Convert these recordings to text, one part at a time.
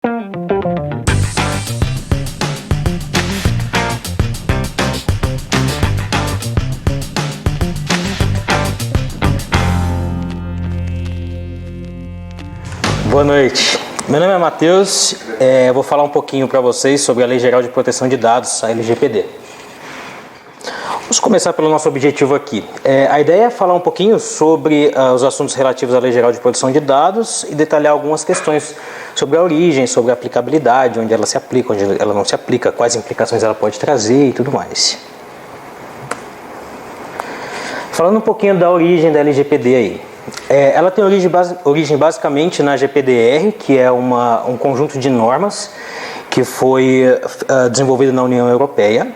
Boa noite, meu nome é Matheus, eu vou falar um pouquinho para vocês sobre a Lei Geral de Proteção de Dados, a LGPD. Vamos começar pelo nosso objetivo aqui. A ideia é falar um pouquinho sobre os assuntos relativos à Lei Geral de Proteção de Dados e detalhar algumas questões sobre a origem, sobre a aplicabilidade, onde ela se aplica, onde ela não se aplica, quais implicações ela pode trazer e tudo mais. Falando um pouquinho da origem da LGPD aí. Ela tem origem basicamente na GPDR, que é um conjunto de normas que foi desenvolvido na União Europeia.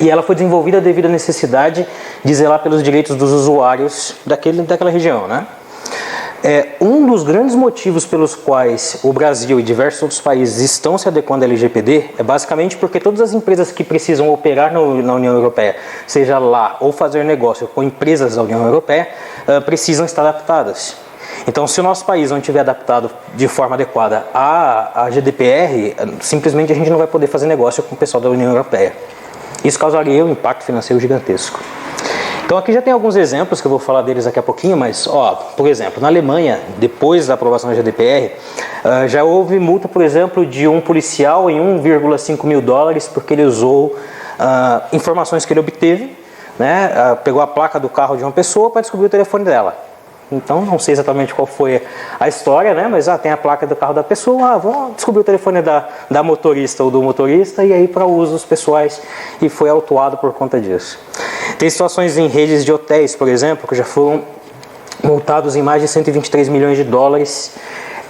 E ela foi desenvolvida devido à necessidade de zelar pelos direitos dos usuários daquela região, né? Um dos grandes motivos pelos quais o Brasil e diversos outros países estão se adequando à LGPD é basicamente porque todas as empresas que precisam operar na União Europeia, seja lá ou fazer negócio com empresas da União Europeia, precisam estar adaptadas. Então, se o nosso país não estiver adaptado de forma adequada à GDPR, simplesmente a gente não vai poder fazer negócio com o pessoal da União Europeia. Isso causaria um impacto financeiro gigantesco. Então aqui já tem alguns exemplos que eu vou falar deles daqui a pouquinho, mas, por exemplo, na Alemanha, depois da aprovação da GDPR, já houve multa, por exemplo, de um policial em 1,5 mil dólares porque ele usou informações que ele obteve, né, pegou a placa do carro de uma pessoa para descobrir o telefone dela. Então, não sei exatamente qual foi a história, né? Mas tem a placa do carro da pessoa, vamos descobrir o telefone da motorista ou do motorista e aí para usos pessoais, e foi autuado por conta disso. Tem situações em redes de hotéis, por exemplo, que já foram multados em mais de 123 milhões de dólares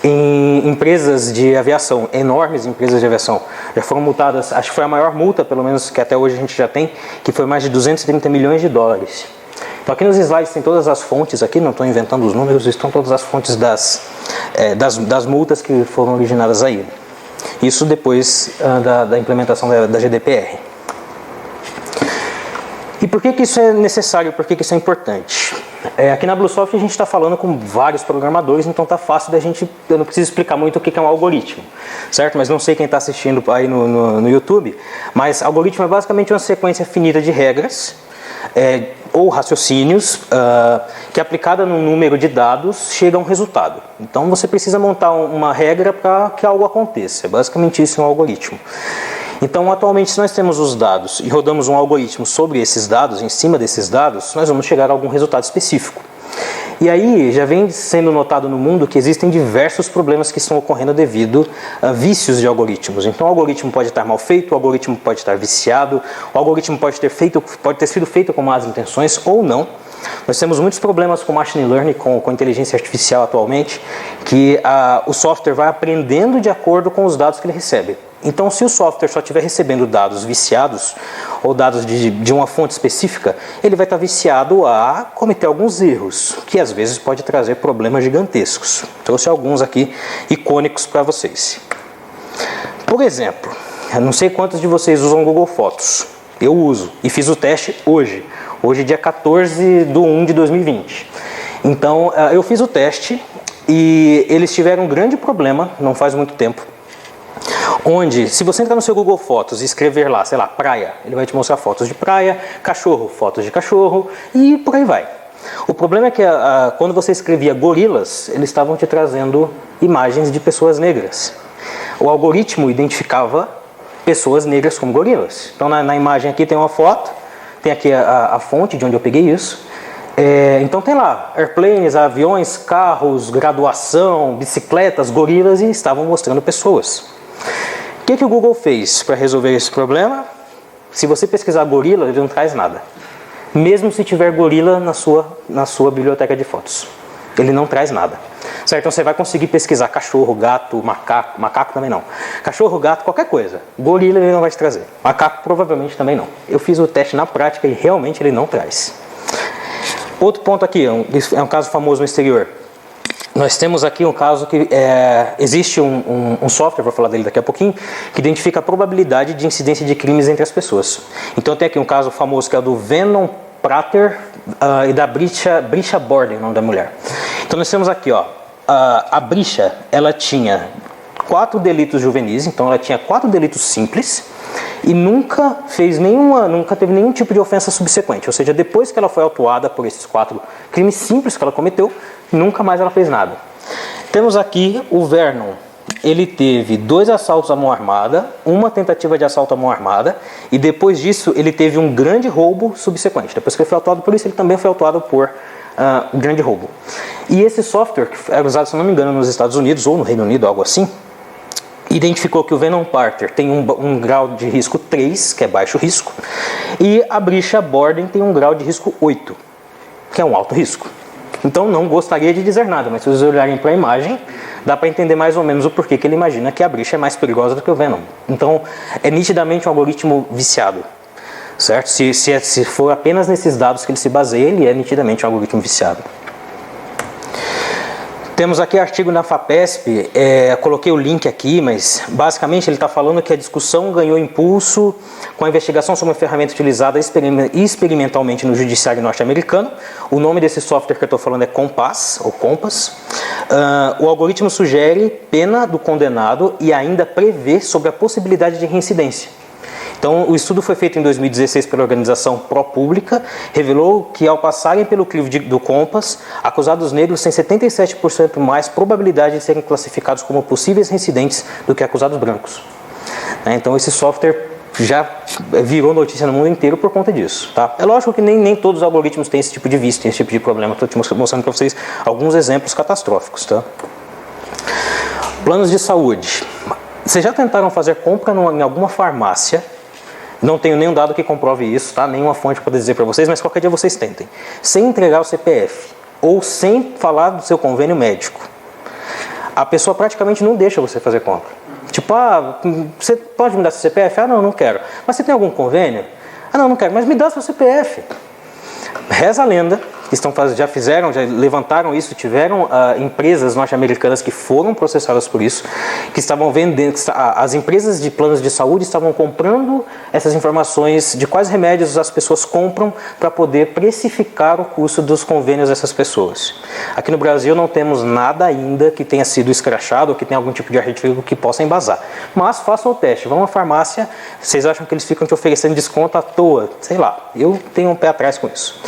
em empresas de aviação, enormes empresas de aviação. Já foram multadas, acho que foi a maior multa, pelo menos que até hoje a gente já tem, que foi mais de 230 milhões de dólares. Então aqui nos slides tem todas as fontes, aqui não estou inventando os números, estão todas as fontes das multas que foram originadas aí. Isso depois da implementação da GDPR. E por que isso é necessário, por que isso é importante? Aqui na Bluesoft a gente está falando com vários programadores, então está fácil eu não preciso explicar muito o que é um algoritmo, certo? Mas não sei quem está assistindo aí no YouTube, mas algoritmo é basicamente uma sequência finita de regras, ou raciocínios, que aplicada num número de dados chega a um resultado. Então você precisa montar uma regra para que algo aconteça, é basicamente isso um algoritmo. Então atualmente, se nós temos os dados e rodamos um algoritmo sobre esses dados, em cima desses dados, nós vamos chegar a algum resultado específico. E aí já vem sendo notado no mundo que existem diversos problemas que estão ocorrendo devido a vícios de algoritmos. Então o algoritmo pode estar mal feito, o algoritmo pode estar viciado, o algoritmo pode ter sido feito com más intenções ou não. Nós temos muitos problemas com machine learning, com inteligência artificial atualmente, que o software vai aprendendo de acordo com os dados que ele recebe. Então, se o software só estiver recebendo dados viciados, ou dados de uma fonte específica, ele vai estar viciado a cometer alguns erros, que às vezes pode trazer problemas gigantescos. Trouxe alguns aqui icônicos para vocês. Por exemplo, eu não sei quantos de vocês usam Google Fotos. Eu uso, e fiz o teste hoje dia 14/1/2020. Então, eu fiz o teste e eles tiveram um grande problema, não faz muito tempo, onde, se você entrar no seu Google Fotos e escrever lá, sei lá, praia, ele vai te mostrar fotos de praia, cachorro, fotos de cachorro e por aí vai. O problema é que quando você escrevia gorilas, eles estavam te trazendo imagens de pessoas negras. O algoritmo identificava pessoas negras como gorilas. Então na imagem aqui tem uma foto, tem aqui a fonte de onde eu peguei isso. Então tem lá airplanes, aviões, carros, graduação, bicicletas, gorilas, e estavam mostrando pessoas. O que o Google fez para resolver esse problema? Se você pesquisar gorila, ele não traz nada. Mesmo se tiver gorila na sua biblioteca de fotos. Ele não traz nada. Certo? Então você vai conseguir pesquisar cachorro, gato, macaco também não. Cachorro, gato, qualquer coisa. Gorila ele não vai te trazer. Macaco provavelmente também não. Eu fiz o teste na prática e realmente ele não traz. Outro ponto aqui, é um caso famoso no exterior. Nós temos aqui um caso que existe um software, vou falar dele daqui a pouquinho, que identifica a probabilidade de incidência de crimes entre as pessoas. Então tem aqui um caso famoso que é o do Venom Prater e da Brisha Borden, o nome da mulher. Então nós temos aqui, a Bricha, ela tinha 4 delitos juvenis, então ela tinha 4 delitos simples e nunca teve nenhum tipo de ofensa subsequente. Ou seja, depois que ela foi autuada por esses 4 crimes simples que ela cometeu, nunca mais ela fez nada. Temos aqui o Vernon. Ele teve 2 assaltos à mão armada, uma tentativa de assalto à mão armada, e depois disso ele teve um grande roubo subsequente. Depois que ele foi autuado por isso, ele também foi autuado por grande roubo. E esse software, que era usado, se não me engano, nos Estados Unidos ou no Reino Unido, algo assim, identificou que o Venom Parter tem um grau de risco 3, que é baixo risco, e a Bricha Borden tem um grau de risco 8, que é um alto risco. Então não gostaria de dizer nada, mas se vocês olharem para a imagem, dá para entender mais ou menos o porquê que ele imagina que a Bricha é mais perigosa do que o Venom. Então é nitidamente um algoritmo viciado, certo? Se for apenas nesses dados que ele se baseia, ele é nitidamente um algoritmo viciado. Temos aqui artigo na FAPESP, coloquei o link aqui, mas basicamente ele está falando que a discussão ganhou impulso com a investigação sobre uma ferramenta utilizada experimentalmente no judiciário norte-americano. O nome desse software que eu estou falando é Compass, ou Compass. O algoritmo sugere pena do condenado e ainda prevê sobre a possibilidade de reincidência. Então, o estudo foi feito em 2016 pela organização ProPublica, revelou que ao passarem pelo crivo do Compass, acusados negros têm 77% mais probabilidade de serem classificados como possíveis reincidentes do que acusados brancos. Então, esse software já virou notícia no mundo inteiro por conta disso. Tá? É lógico que nem todos os algoritmos têm esse tipo de vício, têm esse tipo de problema. Estou mostrando para vocês alguns exemplos catastróficos. Tá? Planos de saúde. Vocês já tentaram fazer compra em alguma farmácia? Não tenho nenhum dado que comprove isso, tá? Nenhuma fonte para dizer para vocês, mas qualquer dia vocês tentem. Sem entregar o CPF ou sem falar do seu convênio médico, a pessoa praticamente não deixa você fazer compra. Tipo, você pode me dar seu CPF? Não, não quero. Mas você tem algum convênio? Não quero. Mas me dá seu CPF. Reza a lenda, já levantaram isso, tiveram empresas norte-americanas que foram processadas por isso, que estavam vendendo, as empresas de planos de saúde estavam comprando essas informações de quais remédios as pessoas compram para poder precificar o custo dos convênios dessas pessoas. Aqui no Brasil não temos nada ainda que tenha sido escrachado ou que tenha algum tipo de artigo que possa embasar. Mas façam o teste, vão à farmácia, vocês acham que eles ficam te oferecendo desconto à toa? Sei lá, eu tenho um pé atrás com isso.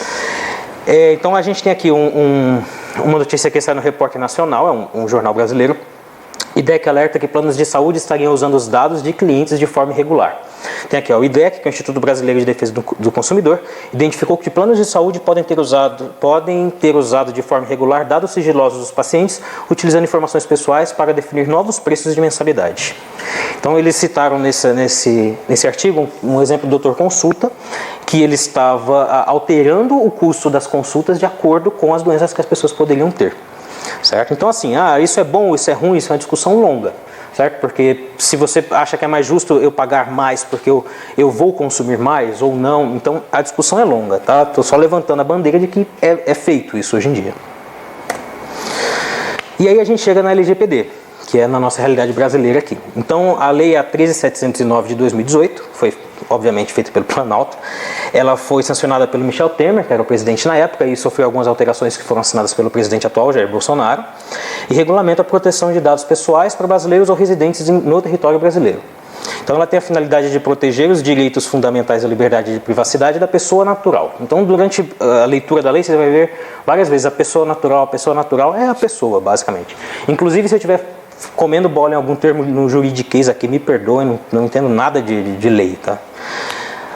Então a gente tem aqui uma notícia que sai no Repórter Nacional, é um jornal brasileiro. IDEC alerta que planos de saúde estariam usando os dados de clientes de forma irregular. Tem aqui o IDEC, que é o Instituto Brasileiro de Defesa do Consumidor, identificou que planos de saúde podem ter usado de forma irregular dados sigilosos dos pacientes, utilizando informações pessoais para definir novos preços de mensalidade. Então eles citaram nesse artigo um exemplo do Doutor Consulta, que ele estava alterando o custo das consultas de acordo com as doenças que as pessoas poderiam ter. Certo? Então assim, isso é bom, isso é ruim, isso é uma discussão longa, certo? Porque se você acha que é mais justo eu pagar mais porque eu vou consumir mais ou não, então a discussão é longa, tá? Estou só levantando a bandeira de que é feito isso hoje em dia. E aí a gente chega na LGPD, que é na nossa realidade brasileira aqui. Então a lei 13.709 de 2018, foi obviamente feita pelo Planalto, ela foi sancionada pelo Michel Temer, que era o presidente na época, e sofreu algumas alterações que foram assinadas pelo presidente atual, Jair Bolsonaro, e regulamenta a proteção de dados pessoais para brasileiros ou residentes no território brasileiro. Então ela tem a finalidade de proteger os direitos fundamentais da liberdade de privacidade da pessoa natural. Então durante a leitura da lei você vai ver várias vezes a pessoa natural é a pessoa, basicamente. Inclusive se eu estiver comendo bola em algum termo no juridiquês aqui, me perdoem, não entendo nada de lei, tá?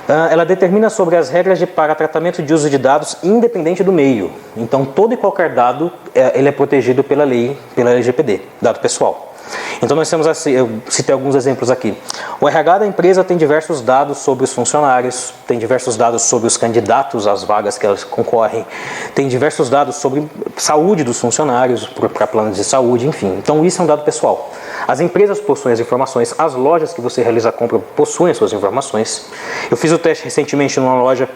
Ela determina sobre as regras para tratamento de uso de dados independente do meio. Então todo e qualquer dado ele é protegido pela lei, pela LGPD, dado pessoal. Então nós temos assim, eu citei alguns exemplos aqui. O RH da empresa tem diversos dados sobre os funcionários, tem diversos dados sobre os candidatos às vagas que elas concorrem, tem diversos dados sobre saúde dos funcionários, para planos de saúde, enfim. Então isso é um dado pessoal. As empresas possuem as informações, as lojas que você realiza a compra possuem as suas informações. Eu fiz o teste recentemente numa loja,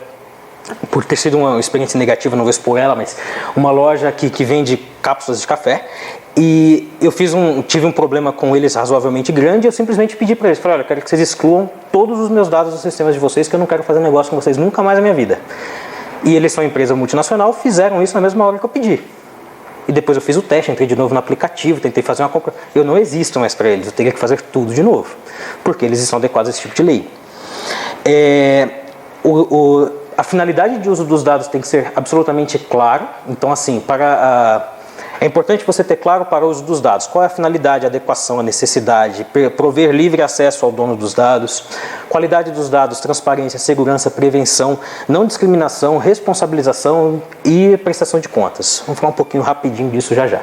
por ter sido uma experiência negativa, não vou expor ela, mas uma loja que vende cápsulas de café. E eu tive um problema com eles razoavelmente grande, eu simplesmente pedi para eles, falei, olha, eu quero que vocês excluam todos os meus dados dos sistemas de vocês, que eu não quero fazer negócio com vocês nunca mais na minha vida. E eles são empresa multinacional, fizeram isso na mesma hora que eu pedi. e depois eu fiz o teste, entrei de novo no aplicativo, tentei fazer uma compra, eu não existo mais para eles, eu teria que fazer tudo de novo, porque eles estão adequados a esse tipo de lei. A finalidade de uso dos dados tem que ser absolutamente claro, então assim, é importante você ter claro para o uso dos dados. Qual é a finalidade, a adequação, a necessidade, prover livre acesso ao dono dos dados, qualidade dos dados, transparência, segurança, prevenção, não discriminação, responsabilização e prestação de contas. Vamos falar um pouquinho rapidinho disso já já.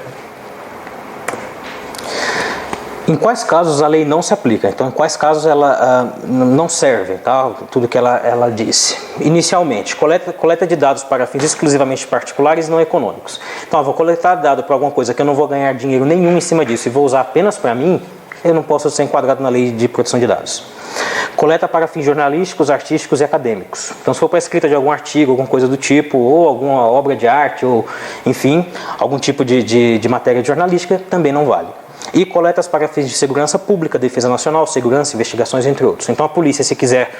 Em quais casos a lei não se aplica? Então, em quais casos ela não serve, tá? Tudo que ela disse. Inicialmente, coleta de dados para fins exclusivamente particulares e não econômicos. Então, eu vou coletar dado para alguma coisa que eu não vou ganhar dinheiro nenhum em cima disso e vou usar apenas para mim, eu não posso ser enquadrado na lei de proteção de dados. Coleta para fins jornalísticos, artísticos e acadêmicos. Então, se for para a escrita de algum artigo, alguma coisa do tipo, ou alguma obra de arte, ou, enfim, algum tipo de matéria jornalística, também não vale. E coletas para fins de segurança pública, defesa nacional, segurança, investigações, entre outros. Então a polícia, se quiser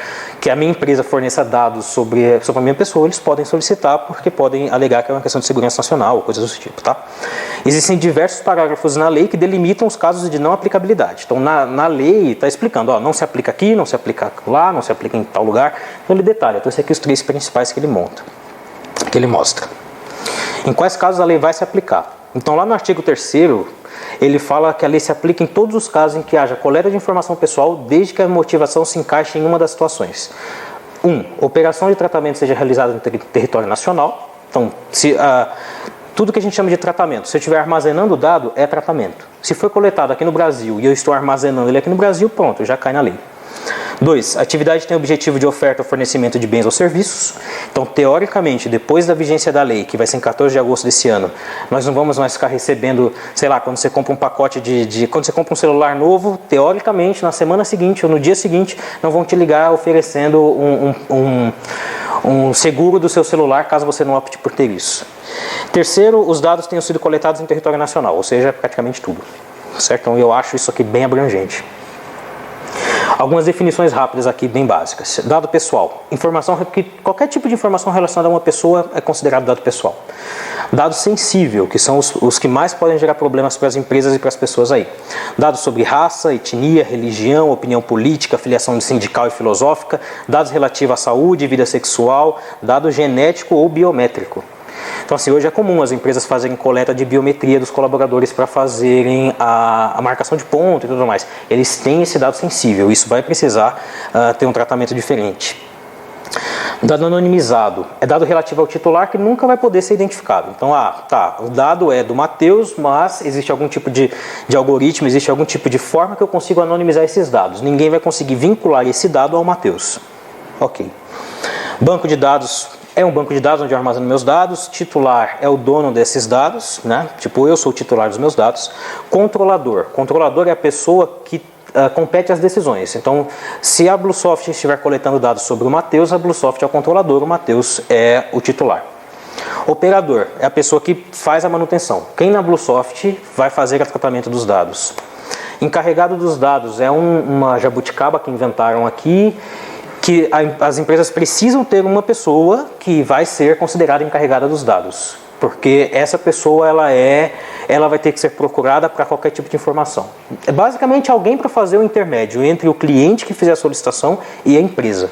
que a minha empresa forneça dados sobre a minha pessoa, eles podem solicitar, porque podem alegar que é uma questão de segurança nacional, ou coisas do tipo, tá? Existem diversos parágrafos na lei que delimitam os casos de não aplicabilidade. Então na lei está explicando, ó, não se aplica aqui, não se aplica lá, não se aplica em tal lugar. Então ele detalha, então esses aqui os 3 principais que ele mostra. Em quais casos a lei vai se aplicar? Então lá no artigo 3º, ele fala que a lei se aplica em todos os casos em que haja coleta de informação pessoal, desde que a motivação se encaixe em uma das situações. 1. Operação de tratamento seja realizada no território nacional. Então, tudo que a gente chama de tratamento, se eu estiver armazenando o dado, é tratamento. Se for coletado aqui no Brasil e eu estou armazenando ele aqui no Brasil, pronto, já cai na lei. 2. A atividade tem o objetivo de oferta ou fornecimento de bens ou serviços. Então, teoricamente, depois da vigência da lei, que vai ser em 14 de agosto desse ano, nós não vamos mais ficar recebendo, sei lá, quando você compra um pacote quando você compra um celular novo, teoricamente, na semana seguinte ou no dia seguinte, não vão te ligar oferecendo um seguro do seu celular, caso você não opte por ter isso. 3º, os dados tenham sido coletados em território nacional, ou seja, praticamente tudo. Certo? Então, eu acho isso aqui bem abrangente. Algumas definições rápidas aqui, bem básicas. Dado pessoal. Qualquer tipo de informação relacionada a uma pessoa é considerado dado pessoal. Dado sensível, que são os que mais podem gerar problemas para as empresas e para as pessoas aí. Dados sobre raça, etnia, religião, opinião política, filiação sindical e filosófica, dados relativos à saúde, vida sexual, dado genético ou biométrico. Então, assim, hoje é comum as empresas fazerem coleta de biometria dos colaboradores para fazerem a marcação de ponto e tudo mais. Eles têm esse dado sensível, isso vai precisar ter um tratamento diferente. Dado anonimizado é dado relativo ao titular que nunca vai poder ser identificado. Então, o dado é do Matheus, mas existe algum tipo de algoritmo, existe algum tipo de forma que eu consigo anonimizar esses dados. Ninguém vai conseguir vincular esse dado ao Matheus. Ok. Banco de dados. É um banco de dados onde eu armazeno meus dados. Titular é o dono desses dados, né? Tipo, eu sou o titular dos meus dados. Controlador. Controlador é a pessoa que compete às decisões. Então, se a Bluesoft estiver coletando dados sobre o Matheus, a Bluesoft é o controlador, o Matheus é o titular. Operador é a pessoa que faz a manutenção. Quem na Bluesoft vai fazer o tratamento dos dados. Encarregado dos dados é uma jabuticaba que inventaram aqui, que as empresas precisam ter uma pessoa que vai ser considerada encarregada dos dados, porque essa pessoa ela vai ter que ser procurada para qualquer tipo de informação. É basicamente alguém para fazer o intermédio entre o cliente que fizer a solicitação e a empresa.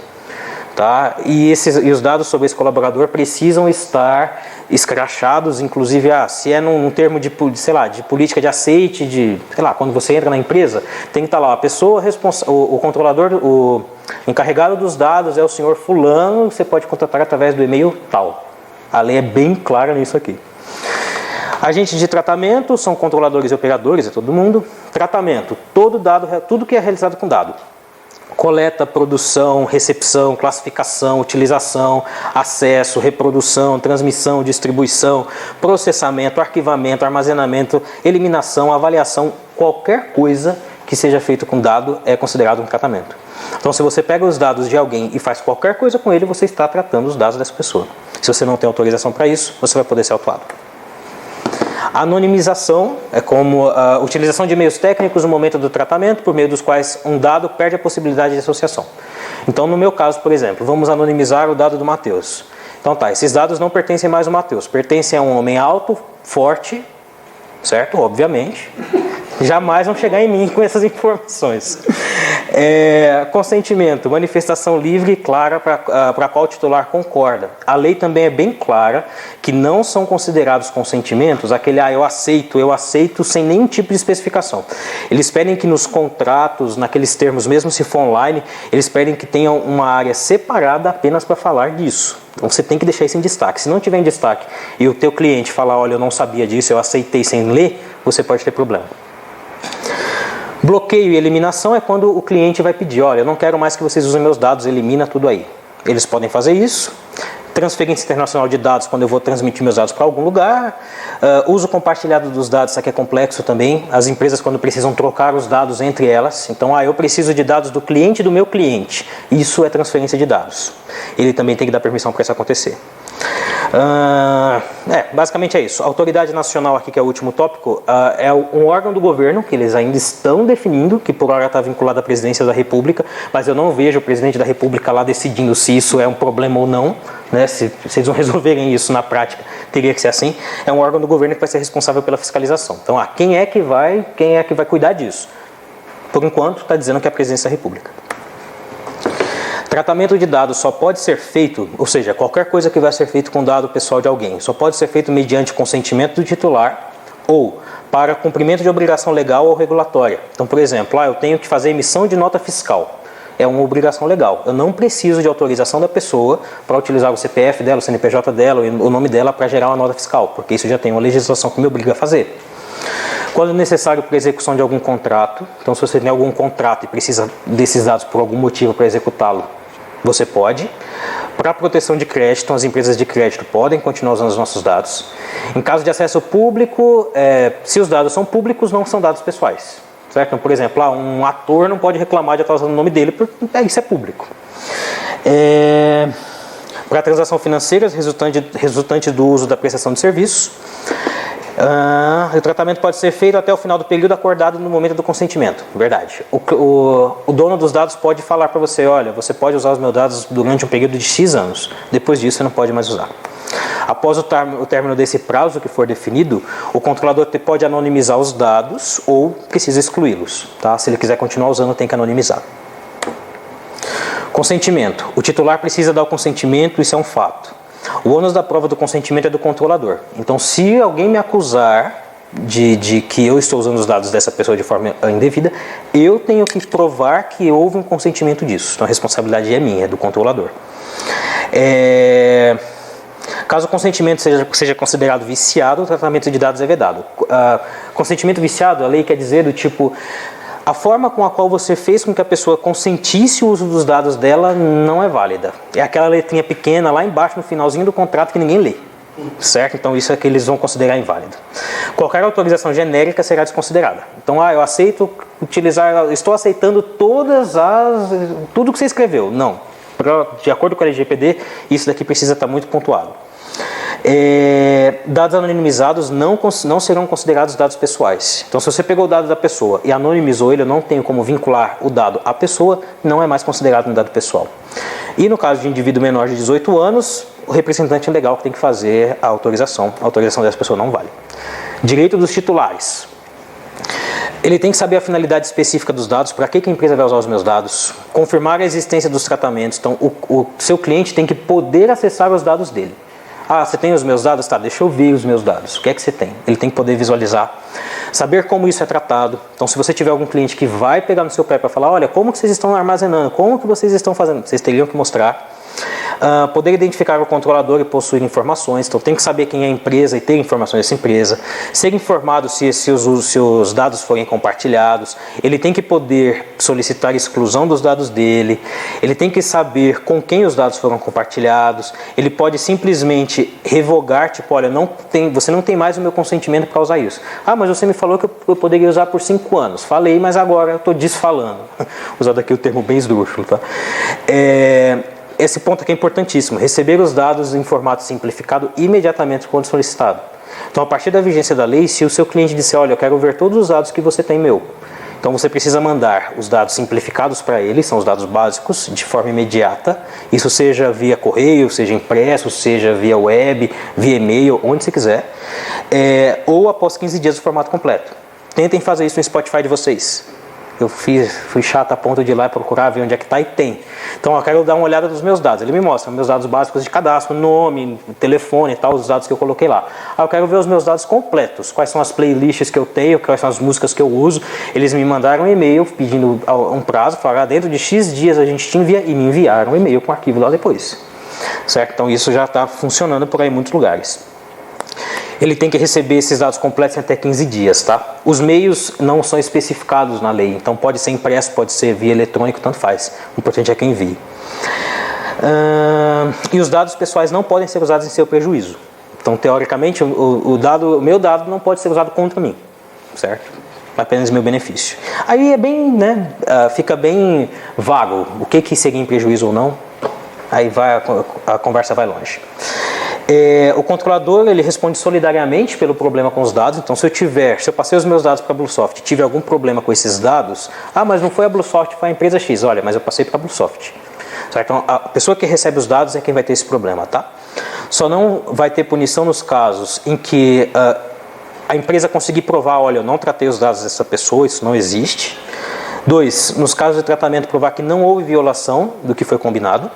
Tá? E os dados sobre esse colaborador precisam estar escrachados, inclusive se é num termo de política de aceite, quando você entra na empresa, tem que estar lá a pessoa responsável, o controlador, o encarregado dos dados é o senhor fulano, você pode contratar através do e-mail tal. A lei é bem clara nisso aqui. Agentes de tratamento são controladores e operadores, é todo mundo. Tratamento, tudo que é realizado com dado. Coleta, produção, recepção, classificação, utilização, acesso, reprodução, transmissão, distribuição, processamento, arquivamento, armazenamento, eliminação, avaliação, qualquer coisa que seja feito com dado é considerado um tratamento. Então, se você pega os dados de alguém e faz qualquer coisa com ele, você está tratando os dados dessa pessoa. Se você não tem autorização para isso, você vai poder ser autuado. Anonimização é como a utilização de meios técnicos no momento do tratamento, por meio dos quais um dado perde a possibilidade de associação. Então, no meu caso, por exemplo, vamos anonimizar o dado do Matheus. Então esses dados não pertencem mais ao Matheus, pertencem a um homem alto, forte, certo? Obviamente. Jamais vão chegar em mim com essas informações. Consentimento, manifestação livre e clara para a qual o titular concorda. A lei também é bem clara que não são considerados consentimentos aquele eu aceito sem nenhum tipo de especificação. Eles pedem que nos contratos, naqueles termos, mesmo se for online, eles pedem que tenha uma área separada apenas para falar disso. Então você tem que deixar isso em destaque. Se não tiver em destaque e o teu cliente falar, olha, eu não sabia disso, eu aceitei sem ler, você pode ter problema. Bloqueio e eliminação é quando o cliente vai pedir, olha, eu não quero mais que vocês usem meus dados, elimina tudo aí. Eles podem fazer isso. Transferência internacional de dados, quando eu vou transmitir meus dados para algum lugar. Uso compartilhado dos dados, isso aqui é complexo também. As empresas, quando precisam trocar os dados entre elas. Então, eu preciso de dados do cliente do meu cliente. Isso é transferência de dados. Ele também tem que dar permissão para isso acontecer. Basicamente é isso. A autoridade nacional aqui, que é o último tópico, é um órgão do governo, que eles ainda estão definindo, que por hora está vinculado à presidência da República, mas eu não vejo o presidente da República lá decidindo se isso é um problema ou não, né? Se eles vão resolverem isso na prática, teria que ser assim. É um órgão do governo que vai ser responsável pela fiscalização. Então, quem é que vai cuidar disso? Por enquanto, está dizendo que é a presidência da República. Tratamento de dados só pode ser feito, ou seja, qualquer coisa que vai ser feito com dado pessoal de alguém, só pode ser feito mediante consentimento do titular ou para cumprimento de obrigação legal ou regulatória. Então, por exemplo, eu tenho que fazer emissão de nota fiscal. É uma obrigação legal. Eu não preciso de autorização da pessoa para utilizar o CPF dela, o CNPJ dela, o nome dela para gerar uma nota fiscal, porque isso já tem uma legislação que me obriga a fazer. Quando é necessário para a execução de algum contrato, então se você tem algum contrato e precisa desses dados por algum motivo para executá-lo, você pode. Para a proteção de crédito, as empresas de crédito podem continuar usando os nossos dados. Em caso de acesso público, se os dados são públicos, não são dados pessoais. Certo? Então, por exemplo, um ator não pode reclamar de estar usando o nome dele, porque isso é público. Para transação financeira resultante do uso da prestação de serviços, o tratamento pode ser feito até o final do período acordado no momento do consentimento. Verdade. O dono dos dados pode falar para você, olha, você pode usar os meus dados durante um período de X anos. Depois disso, você não pode mais usar. Após o término desse prazo que for definido, o controlador pode anonimizar os dados ou precisa excluí-los. Tá? Se ele quiser continuar usando, tem que anonimizar. Consentimento. O titular precisa dar o consentimento, isso é um fato. O ônus da prova do consentimento é do controlador. Então, se alguém me acusar de que eu estou usando os dados dessa pessoa de forma indevida, eu tenho que provar que houve um consentimento disso. Então, a responsabilidade é minha, é do controlador. Caso o consentimento seja considerado viciado, o tratamento de dados é vedado. Consentimento viciado, a lei quer dizer do tipo... A forma com a qual você fez com que a pessoa consentisse o uso dos dados dela não é válida. É aquela letrinha pequena lá embaixo no finalzinho do contrato que ninguém lê. Certo? Então isso é que eles vão considerar inválido. Qualquer autorização genérica será desconsiderada. Então, eu aceito utilizar, estou aceitando tudo que você escreveu. Não. De acordo com a LGPD, isso daqui precisa estar muito pontuado. Dados anonimizados não serão considerados dados pessoais. Então, se você pegou o dado da pessoa e anonimizou ele, eu não tenho como vincular o dado à pessoa, não é mais considerado um dado pessoal. E no caso de indivíduo menor de 18 anos, o representante legal que tem que fazer a autorização dessa pessoa não vale. Direito dos titulares. Ele tem que saber a finalidade específica dos dados, para que a empresa vai usar os meus dados, confirmar a existência dos tratamentos. Então, o seu cliente tem que poder acessar os dados dele. Você tem os meus dados? Tá, deixa eu ver os meus dados. O que é que você tem? Ele tem que poder visualizar. Saber como isso é tratado. Então, se você tiver algum cliente que vai pegar no seu pé para falar, olha, como que vocês estão armazenando? Como que vocês estão fazendo? Vocês teriam que mostrar. Poder identificar o controlador e possuir informações. Então, tem que saber quem é a empresa e ter informações dessa empresa. Ser informado se os dados forem compartilhados. Ele tem que poder solicitar exclusão dos dados dele. Ele tem que saber com quem os dados foram compartilhados. Ele pode simplesmente revogar, tipo, olha, você não tem mais o meu consentimento para usar isso. Mas você me falou que eu poderia usar por 5 anos. Falei, mas agora eu estou desfalando. Usando aqui o termo bem esdrúxulo, tá? Esse ponto aqui é importantíssimo. Receber os dados em formato simplificado imediatamente quando solicitado. Então, a partir da vigência da lei, se o seu cliente disser, olha, eu quero ver todos os dados que você tem meu. Então, você precisa mandar os dados simplificados para ele, são os dados básicos, de forma imediata. Isso seja via correio, seja impresso, seja via web, via e-mail, onde você quiser. ou após 15 dias do formato completo. Tentem fazer isso no Spotify de vocês. Eu fui chato a ponto de ir lá e procurar, ver onde é que está e tem. Então eu quero dar uma olhada nos meus dados. Ele me mostra meus dados básicos de cadastro, nome, telefone e tal, os dados que eu coloquei lá. Eu quero ver os meus dados completos, quais são as playlists que eu tenho, quais são as músicas que eu uso. Eles me mandaram um e-mail pedindo um prazo, falaram, dentro de X dias a gente te envia, e me enviaram um e-mail com o arquivo lá depois. Certo? Então isso já está funcionando por aí em muitos lugares. Ele tem que receber esses dados completos em até 15 dias, tá? Os meios não são especificados na lei, então pode ser impresso, pode ser via eletrônico, tanto faz. O importante é que envie. E os dados pessoais não podem ser usados em seu prejuízo. Então, teoricamente, o meu dado não pode ser usado contra mim, certo? Apenas meu benefício. Aí é bem, né? Fica bem vago o que seria em prejuízo ou não. Aí a conversa vai longe. O controlador ele responde solidariamente pelo problema com os dados. Então, se eu passei os meus dados para a Bluesoft e tive algum problema com esses dados, mas não foi a Bluesoft, foi a empresa X. Olha, mas eu passei para a Bluesoft. Certo? Então, a pessoa que recebe os dados é quem vai ter esse problema, tá? Só não vai ter punição nos casos em que a empresa conseguir provar, olha, eu não tratei os dados dessa pessoa, isso não existe. 2, nos casos de tratamento, provar que não houve violação do que foi combinado.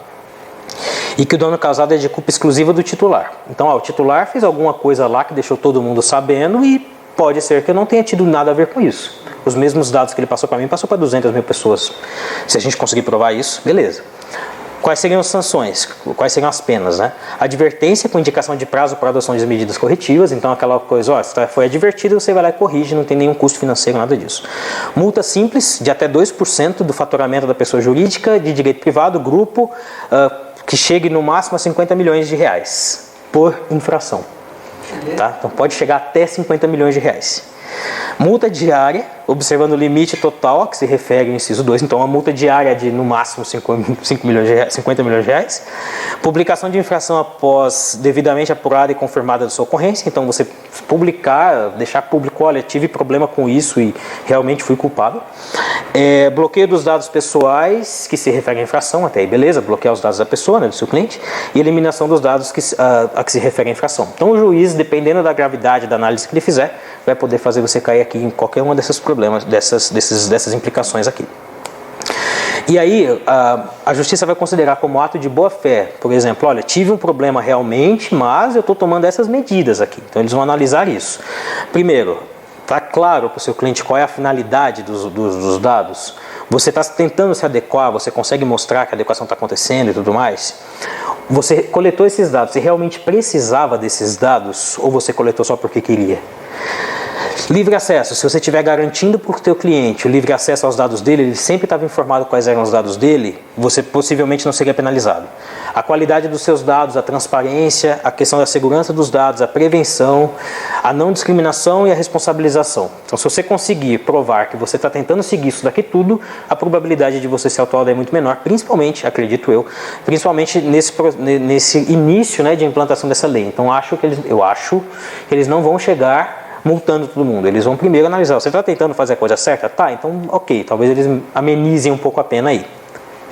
E que o dano causado é de culpa exclusiva do titular. Então, o titular fez alguma coisa lá que deixou todo mundo sabendo e pode ser que eu não tenha tido nada a ver com isso. Os mesmos dados que ele passou para mim, passou para 200 mil pessoas. Se a gente conseguir provar isso, beleza. Quais seriam as sanções? Quais seriam as penas, né? Advertência com indicação de prazo para adoção de medidas corretivas. Então, aquela coisa, se foi advertido, você vai lá e corrige, não tem nenhum custo financeiro, nada disso. Multa simples de até 2% do faturamento da pessoa jurídica, de direito privado, grupo, que chegue no máximo a 50 milhões de reais por infração. Tá? Então pode chegar até 50 milhões de reais. Multa diária, observando o limite total a que se refere ao inciso 2. Então, a multa diária de, no máximo, 50 milhões de reais. Publicação de infração após devidamente apurada e confirmada da sua ocorrência. Então, você publicar, deixar público, olha, tive problema com isso e realmente fui culpado. Bloqueio dos dados pessoais que se referem à infração, até aí beleza, bloquear os dados da pessoa, né, do seu cliente. E eliminação dos dados a que se refere à infração. Então, o juiz, dependendo da gravidade da análise que ele fizer, vai poder fazer você cair aqui em qualquer uma desses problemas, dessas implicações aqui. E aí, a justiça vai considerar como ato de boa-fé, por exemplo, olha, tive um problema realmente, mas eu estou tomando essas medidas aqui. Então, eles vão analisar isso. Primeiro, está claro para o seu cliente qual é a finalidade dos dados? Você está tentando se adequar, você consegue mostrar que a adequação está acontecendo e tudo mais? Você coletou esses dados, você realmente precisava desses dados ou você coletou só porque queria? Livre acesso, se você estiver garantindo para o seu cliente o livre acesso aos dados dele, ele sempre estava informado quais eram os dados dele, você possivelmente não seria penalizado. A qualidade dos seus dados, a transparência, a questão da segurança dos dados, a prevenção, a não discriminação e a responsabilização. Então, se você conseguir provar que você está tentando seguir isso daqui tudo, a probabilidade de você ser autuado é muito menor, principalmente, acredito eu, principalmente nesse início, né, de implantação dessa lei. Então, eu acho que eles não vão chegar multando todo mundo. Eles vão primeiro analisar, você está tentando fazer a coisa certa? Tá, então ok, talvez eles amenizem um pouco a pena aí.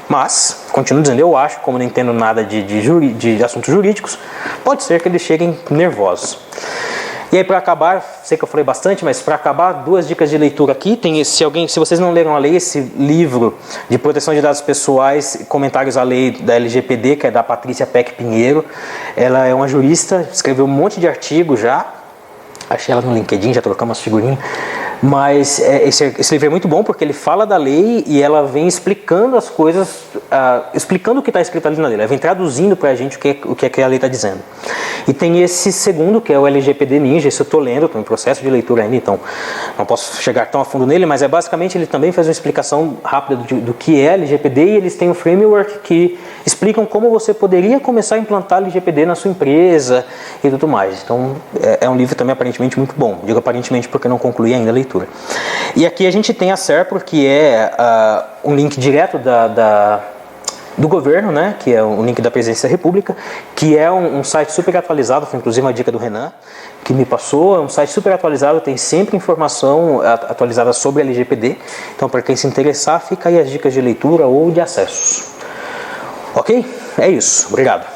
Mas, continuo dizendo, eu acho, como não entendo nada de assuntos jurídicos, pode ser que eles cheguem nervosos. E aí, para acabar, sei que eu falei bastante, mas para acabar, 2 dicas de leitura aqui. Tem se vocês não leram a lei, esse livro de proteção de dados pessoais, comentários à lei da LGPD, que é da Patrícia Peck Pinheiro. Ela é uma jurista, escreveu um monte de artigos já. Achei ela no LinkedIn, já trocamos umas figurinhas. Mas esse livro é muito bom porque ele fala da lei e ela vem explicando as coisas, explicando o que está escrito ali na lei. Ela vem traduzindo para a gente o que a lei está dizendo. E tem esse segundo, que é o LGPD Ninja. Esse eu estou lendo, estou em processo de leitura ainda, então não posso chegar tão a fundo nele, mas basicamente ele também faz uma explicação rápida do que é LGPD e eles têm um framework que explicam como você poderia começar a implantar LGPD na sua empresa e tudo mais. Então é um livro também aparentemente muito bom. Digo aparentemente porque eu não concluí ainda a leitura. E aqui a gente tem a SERPRO, que é um link direto do governo, né, que é um link da Presidência da República, que é um site super atualizado, foi inclusive uma dica do Renan, que me passou, é um site super atualizado, tem sempre informação atualizada sobre a LGPD, então para quem se interessar, fica aí as dicas de leitura ou de acessos. Ok? É isso, obrigado.